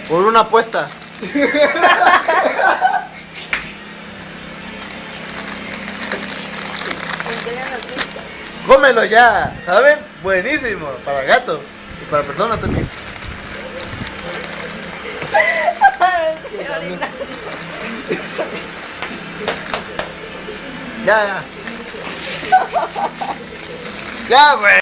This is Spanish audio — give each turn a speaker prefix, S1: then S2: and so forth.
S1: Por una apuesta. Cómelo ya, ¿saben? Buenísimo, para gatos y para personas también. Ya, ya. Ya, güey.